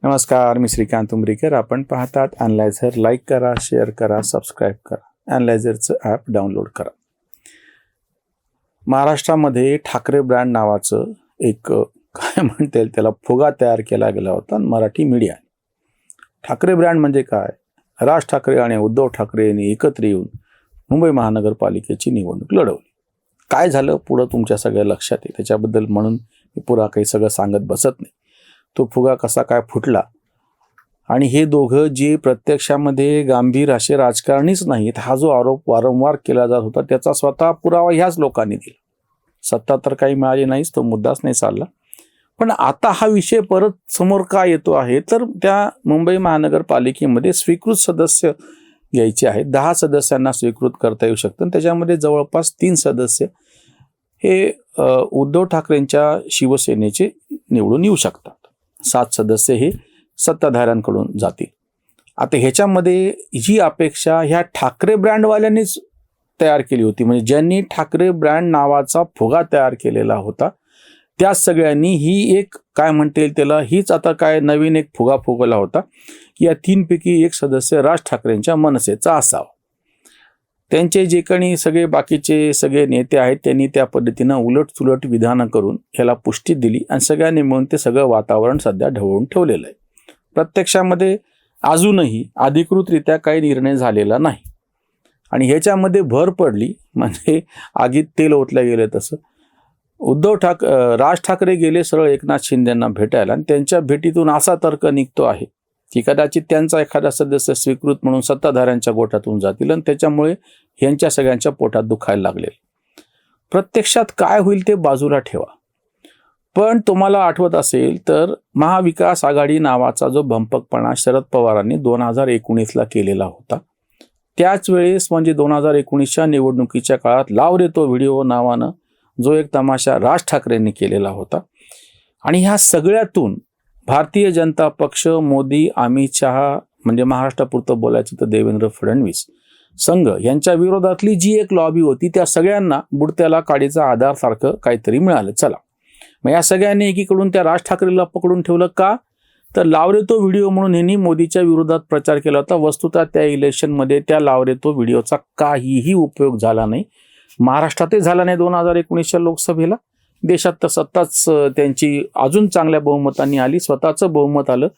नमस्कार, मी श्रीकांत उमरीकर. आपण पाहतात ॲनालायझर. लाईक करा, शेअर करा, सबस्क्राईब करा. ॲनालायझरचं ॲप डाउनलोड करा. महाराष्ट्रामध्ये ठाकरे ब्रँड नावाचं एक काय म्हणता येईल त्याला फुगा तयार केला गेला होता मराठी मीडिया. ठाकरे ब्रँड म्हणजे काय? राज ठाकरे आणि उद्धव ठाकरे यांनी एकत्र येऊन मुंबई महानगरपालिकेची निवडणूक लढवली. काय झालं पुढं तुमच्या सगळ्या लक्षात आहे. त्याच्याबद्दल म्हणून मी पुरा काही सगळं सांगत बसत नाही. तो फुगा कसा काय फुटला आणि हे दोघं जे प्रत्यक्षामध्ये गंभीर असे राजकारणीच नाहीत, हा जो आरोप वारंवार केला जात होता त्याचा स्वतः पुरावा ह्याच लोकांनी दिला. सत्ता तर काही मिळाली नाहीच, तो मुद्दाच नाही चालला. पण आता हा विषय परत समोर का येतो आहे तर त्या मुंबई महानगरपालिकेमध्ये स्वीकृत सदस्य घ्यायचे आहेत. 10 सदस्यांना स्वीकृत करता येऊ शकतं. त्याच्यामध्ये जवळपास 3 सदस्य हे उद्धव ठाकरेंच्या शिवसेनेचे निवडून येऊ शकतात. 7 सदस्य हे सत्ताधाऱ्यांकडून जातील. आता ह्याच्यामध्ये जी अपेक्षा ह्या ठाकरे ब्रँडवाल्यांनीच तयार केली होती, म्हणजे ज्यांनी ठाकरे ब्रँड नावाचा फुगा तयार केलेला होता त्या सगळ्यांनी ही एक काय म्हणता येईल त्याला हीच आता काय नवीन एक फुगा फुगवला होता की या 3 पैकी एक सदस्य राज ठाकरेंच्या मनसेचा असावा. त्यांचे जे काही सगळे बाकीचे सगळे नेते आहेत त्यांनी त्या पद्धतीनं उलटसुलट विधानं करून ह्याला पुष्टी दिली आणि सगळ्यांनी मिळून ते सगळं वातावरण सध्या ढवळून ठेवलेलं आहे. प्रत्यक्षामध्ये अजूनही अधिकृतरित्या काही निर्णय झालेला नाही आणि ह्याच्यामध्ये भर पडली म्हणजे आगीत तेल ओतलं गेलं तसं. राज ठाकरे गेले सरळ एकनाथ शिंदेंना भेटायला आणि त्यांच्या भेटीतून असा तर्क निघतो आहे की कदाचित त्यांचा एखादा सदस्य स्वीकृत म्हणून सत्ताधाऱ्यांच्या गोटातून जातील आणि त्याच्यामुळे यांच्या सगळ्यांच्या पोटात दुखायला लागले. प्रत्यक्षात काय होईल ते बाजूला ठेवा. पण तुम्हाला आठवत असेल तर महाविकास आघाडी नावाचा जो भंपकपणा शरद पवारांनी 2019ला केलेला होता, त्याच वेळेस म्हणजे 2019च्या निवडणुकीच्या काळात लाव रे तो व्हिडिओ नावानं जो एक तमाशा राज ठाकरेंनी केलेला होता. आणि ह्या सगळ्यातून भारतीय जनता पक्ष, मोदी, अमित शहा म्हणजे महाराष्ट्रापुरतं बोलायचं तर देवेंद्र फडणवीस संघ यांच्या विरोधातली जी एक लॉबी होती त्या सगळ्यांना बुडत्याला काडीचा आधार सारखं काहीतरी मिळालं. चला मग या सगळ्यांनी एकीकडून त्या राज ठाकरेला पकडून ठेवलं का तर लावरे तो व्हिडिओ म्हणून यांनी मोदीच्या विरोधात प्रचार केला होता. वस्तुतः त्या इलेक्शनमध्ये त्या लावरे तो व्हिडिओचा काहीही उपयोग झाला नाही. महाराष्ट्रातही झाला नाही 2019च्या लोकसभेला. देशात तर सत्ताच त्यांची अजून चांगल्या बहुमतांनी आली, स्वतःचं बहुमत आलं.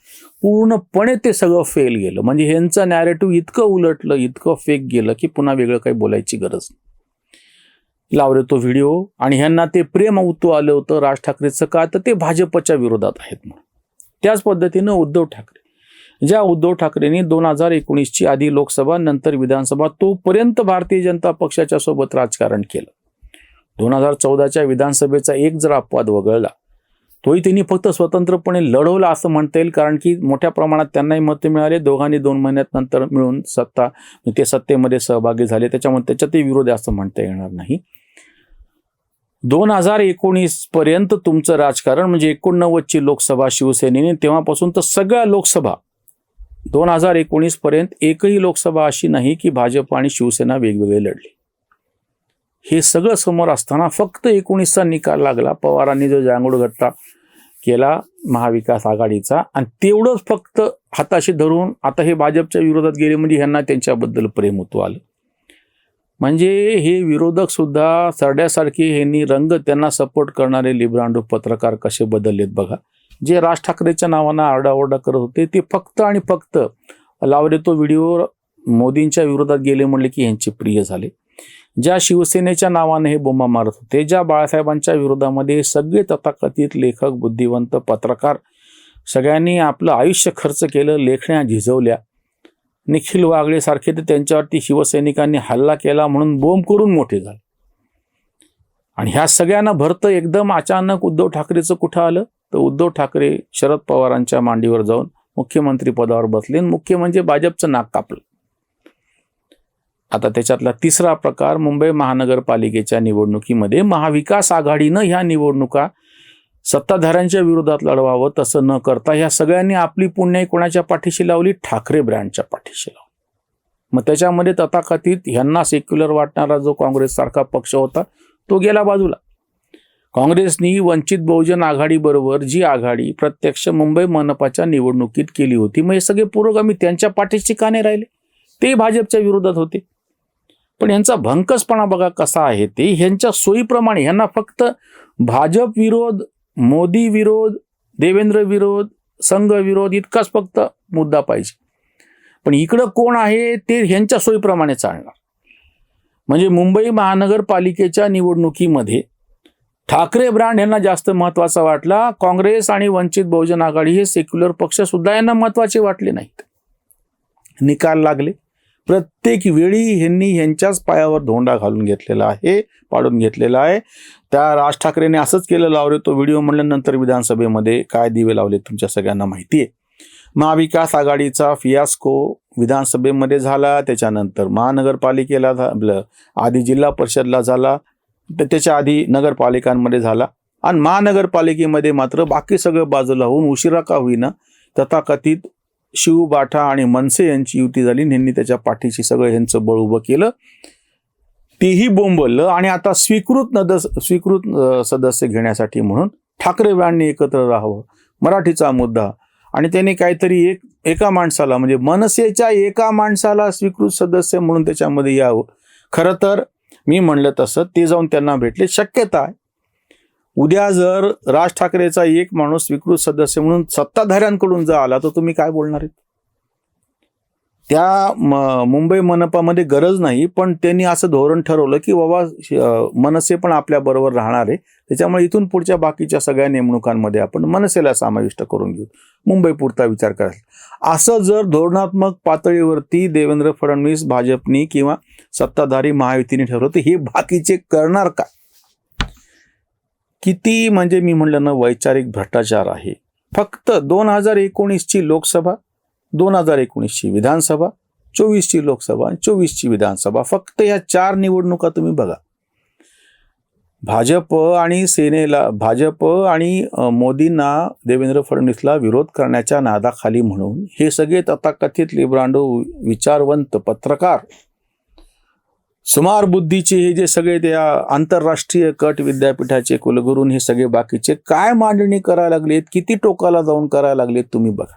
पूर्णपणे ते सगळं फेल गेलं. म्हणजे ह्यांचं नॅरेटिव्ह इतकं उलटलं, इतकं फेक गेलं की पुन्हा वेगळं काही बोलायची गरज नाही. लावरे तो व्हिडिओ आणि ह्यांना ते प्रेम उतू आलं होतं राज ठाकरेचं का तर ते भाजपच्या विरोधात आहेत म्हणून. त्याच पद्धतीनं उद्धव ठाकरे, ज्या उद्धव ठाकरेंनी 2019ची आधी लोकसभा नंतर विधानसभा तोपर्यंत भारतीय जनता पक्षाच्या सोबत राजकारण केलं. 2014च्या विधानसभेचा एक जर अपवाद वगळला तोही त्यांनी फक्त स्वतंत्रपणे लढवला असं म्हणता येईल, कारण की मोठ्या प्रमाणात त्यांनाही मतं मिळाले. दोघांनी 2 महिन्यात नंतर मिळून ते सत्तेमध्ये सहभागी झाले. त्याच्यामुळे त्याच्यातही विरोध आहे असं म्हणता येणार नाही. 2019 पर्यंत तुमचं राजकारण म्हणजे 89ची लोकसभा शिवसेनेने, तेव्हापासून तर सगळ्या लोकसभा 2019 पर्यंत एकही लोकसभा अशी नाही की भाजप आणि शिवसेना वेगवेगळे लढले. हे सगळं समोर असताना फक्त 19चा निकाल लागला. पवारांनी जो जांगूडघट्टा केला महाविकास आघाडीचा आणि तेवढंच फक्त हाताशी धरून आता हे भाजपच्या विरोधात गेले म्हणजे ह्यांना त्यांच्याबद्दल प्रेम होतो आलं. म्हणजे हे विरोधक सुद्धा सरड्यासारखे ह्यांनी रंग त्यांना सपोर्ट करणारे लिब्रांडो पत्रकार कसे बदललेत बघा. जे राज ठाकरेच्या नावानं आरडाओरडा करत होते ते फक्त आणि फक्त लावरे तो व्हिडिओ मोदींच्या विरोधात गेले म्हणले की ह्यांचे प्रिय झाले. ज्या शिवसेनेच्या नावाने हे बोंबा मारत होते, ज्या बाळासाहेबांच्या विरोधामध्ये सगळे तथाकथित लेखक, बुद्धिवंत, पत्रकार सगळ्यांनी आपलं आयुष्य खर्च केलं, लेखण्या झिजवल्या, निखिल वागळे सारखे तर त्यांच्यावरती शिवसैनिकांनी हल्ला केला म्हणून बोंब करून मोठे झाले. आणि ह्या सगळ्यांना भरतं एकदम अचानक उद्धव ठाकरेचं कुठं आलं तर उद्धव ठाकरे शरद पवारांच्या मांडीवर जाऊन मुख्यमंत्री पदावर बसले आणि मुख्य म्हणजे भाजपचं नाक कापलं. आता त्याच्यातला तिसरा प्रकार मुंबई महानगरपालिकेच्या निवडणुकीमध्ये महाविकास आघाडीनं ह्या निवडणुका सत्ताधाऱ्यांच्या विरोधात लढवावं तसं न करता ह्या सगळ्यांनी आपली पुण्याई कोणाच्या पाठीशी लावली? ठाकरे ब्रँडच्या पाठीशी लावली. मग त्याच्यामध्ये तथाकथित ह्यांना सेक्युलर वाटणारा जो काँग्रेस सारखा पक्ष होता तो गेला बाजूला. काँग्रेसनी वंचित बहुजन आघाडीबरोबर जी आघाडी प्रत्यक्ष मुंबई मनपाच्या निवडणुकीत केली होती, मग हे सगळे पुरोगामी त्यांच्या पाठीशी का नाही राहिले? ते भाजपच्या विरोधात होते. पण यांचा भंकसपणा बघा कसा आहे. ते ह्यांच्या सोयीप्रमाणे ह्यांना फक्त भाजप विरोध, मोदी विरोध, देवेंद्र विरोध, संघ विरोध इतकाच फक्त मुद्दा पाहिजे. पण इकडं कोण आहे ते ह्यांच्या सोयीप्रमाणे चालणार. म्हणजे मुंबई महानगरपालिकेच्या निवडणुकीमध्ये ठाकरे ब्रँड यांना जास्त महत्वाचा वाटला. काँग्रेस आणि वंचित बहुजन आघाडी हे सेक्युलर पक्ष सुद्धा यांना महत्वाचे वाटले नाहीत. निकाल लागले. प्रत्येक वेळी ह्यांनी ह्यांच्याच पायावर धोंडा घालून घेतलेला आहे, पाडून घेतलेला आहे. त्या राज ठाकरेने असंच केलं. लावले तो व्हिडिओ म्हणल्यानंतर विधानसभेमध्ये काय दिवे लावले तुमच्या सगळ्यांना माहिती आहे. महाविकास आघाडीचा फियास्को विधानसभेमध्ये झाला, त्याच्यानंतर महानगरपालिकेला आधी जिल्हा परिषदला झाला, त्याच्या आधी नगरपालिकांमध्ये झाला आणि महानगरपालिकेमध्ये मात्र बाकी सगळं बाजूला होऊन उशिरा का होईना तथाकथित शिव बाठा आणि मनसे यांची युती झाली. यांनी त्याच्या पाठीशी सगळं ह्यांचं बळ उभं केलं. तेही बोंबललं आणि आता स्वीकृत सदस्य घेण्यासाठी म्हणून ठाकरे ब्रँडने एकत्र राहावं, मराठीचा मुद्दा, आणि त्याने काहीतरी एका माणसाला म्हणजे मनसेच्या एका माणसाला स्वीकृत सदस्य म्हणून त्याच्यामध्ये यावं. खरं तर मी म्हणलं तसं ते जाऊन त्यांना भेटले. शक्यता आहे उद्या जर राज ठाकरेचा एक माणूस स्वीकृत सदस्य म्हणून सत्ताधाऱ्यांकडून जर आला तर तुम्ही काय बोलणार आहेत? त्या मुंबई मनपामध्ये गरज नाही, पण त्यांनी असं धोरण ठरवलं की बाबा मनसे पण आपल्या बरोबर राहणार आहे, त्याच्यामुळे इथून पुढच्या बाकीच्या सगळ्या नेमणुकांमध्ये आपण मनसेला समाविष्ट करून घेऊ, मुंबई पुरता विचार करायचा. असं जर धोरणात्मक पातळीवरती देवेंद्र फडणवीस भाजपनी किंवा सत्ताधारी महायुतीने ठरवलं तर हे बाकीचे करणार का? किती म्हणजे मी म्हणलं ना वैचारिक भ्रष्टाचार आहे. फक्त 2019ची लोकसभा, 2019ची विधानसभा, 24ची लोकसभा, 24ची विधानसभा, फक्त या 4 निवडणुका तुम्ही बघा. भाजप आणि मोदींना, देवेंद्र फडणवीसला विरोध करण्याच्या नादाखाली म्हणून हे सगळे तथाकथित लिब्रांडो, विचारवंत, पत्रकार, सुमार बुद्धीचे हे जे सगळे त्या आंतरराष्ट्रीय कट विद्यापीठाचे कुलगुरू हे सगळे बाकीचे काय मांडणी करायला लागलेत, किती टोकाला जाऊन करायला लागलेत तुम्ही बघा.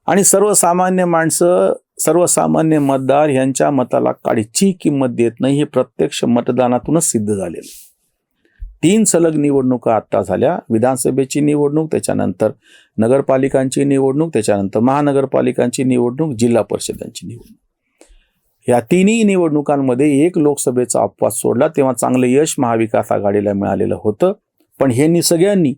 आणि सर्वसामान्य माणसं, सर्वसामान्य मतदार यांच्या मताला काडीची किंमत देत नाही. हे प्रत्यक्ष मतदानातूनच सिद्ध झालेलं. 3 सलग निवडणुका आत्ता झाल्या. विधानसभेची निवडणूक, त्याच्यानंतर नगरपालिकांची निवडणूक, त्याच्यानंतर महानगरपालिकांची निवडणूक, जिल्हा परिषदांची निवडणूक. या 3ही निवडणुकांमध्ये एक लोकसभेचा अपवाद सोडला तेव्हा चांगलं यश महाविकास आघाडीला मिळालेलं होतं. पण ह्यांनी सगळ्यांनी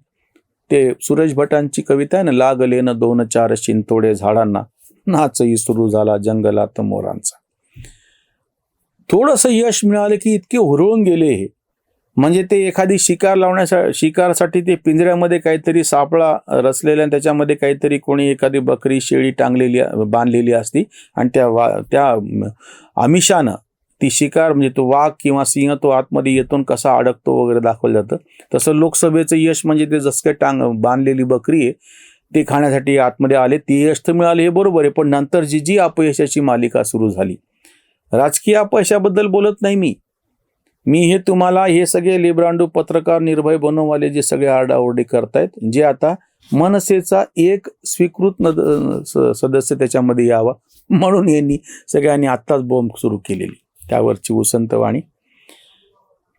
ते सुरेश भटांची कविता आहे ना, लागले न 2-4 शिंतोडे झाडांना, नाचही सुरू झाला जंगलात मोरांचा. थोडंसं यश मिळालं की इतके हुरळून गेले हे. म्हणजे ते एखादी शिकारसाठी ते पिंजऱ्यामध्ये काहीतरी सापळा रचलेला आणि त्याच्यामध्ये काहीतरी कोणी एखादी बकरी, शेळी बांधलेली असती आणि त्या आमिषानं ती शिकार म्हणजे तो वाघ किंवा सिंह तो आतमध्ये येतो कसा अडकतो वगैरे दाखवलं जातं. तसं लोकसभेचं यश म्हणजे ते जसं काय बांधलेली बकरी आहे ते खाण्यासाठी आतमध्ये आले, ते यश तर मिळाले हे बरोबर आहे. पण नंतर जी अपयशाची मालिका सुरू झाली. राजकीय अपयशाबद्दल बोलत नाही मी हे तुम्हाला हे सगळे लिब्रांडो, पत्रकार, निर्भय बनववाले जे सगळे आरडाओरडी करतायत, जे आता मनसेचा एक स्वीकृत सदस्य त्याच्यामध्ये यावा म्हणून यांनी सगळ्यांनी आत्ताच बॉम्ब सुरू केलेली, त्यावरची उसंतवाणी.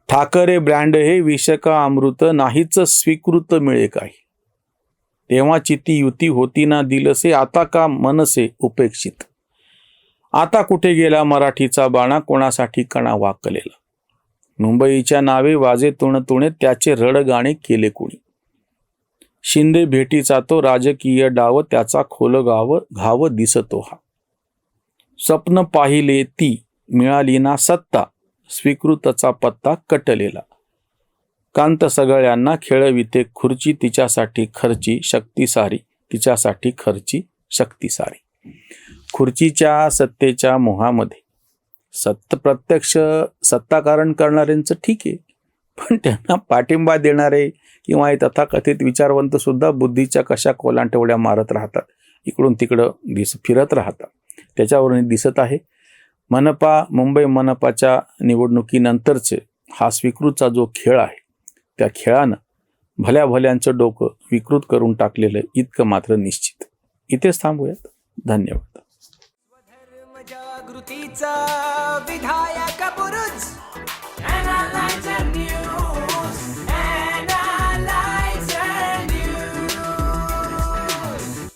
ठाकरे ब्रँड हे विष का अमृत, नाहीच स्वीकृत मिळे काही. तेव्हाची ती युती होती ना दिलसे, आता का मनसे उपेक्षित. आता कुठे गेला मराठीचा बाणा, कोणासाठी कणा वाकलेला. मुंबईच्या नावे वाजे तुणे त्याचे रडगाणे केले कुणी. शिंदे भेटीचा तो राजकीय डाव, त्याचा खोल घाव दिसतो हा. स्वप्न पाहिले ती मिळाली ना सत्ता, स्वीकृतचा पत्ता कटलेला. कांत सगळ्यांना खेळविते खुर्ची, तिच्यासाठी खर्ची शक्ती सारी, तिच्यासाठी खर्ची शक्ती सारी. खुर्चीच्या सत्तेच्या मोहामध्ये प्रत्यक्ष सत्ताकारण करणाऱ्यांचं ठीक आहे, पण त्यांना पाठिंबा देणारे किंवा तथाकथित विचारवंत सुद्धा बुद्धीच्या कशा कोलांटवड्या मारत राहतात, इकडून तिकडं फिरत राहतात. त्याच्यावरून दिसत आहे मुंबई मनपाच्या निवडणुकीनंतरचे हा स्वीकृतचा जो खेळ आहे त्या खेळानं भल्या भल्यांचं डोकं विकृत करून टाकलेलं इतकं मात्र निश्चित. इथेच थांबूयात. धन्यवाद. जागृतीचा विधायक बुरुज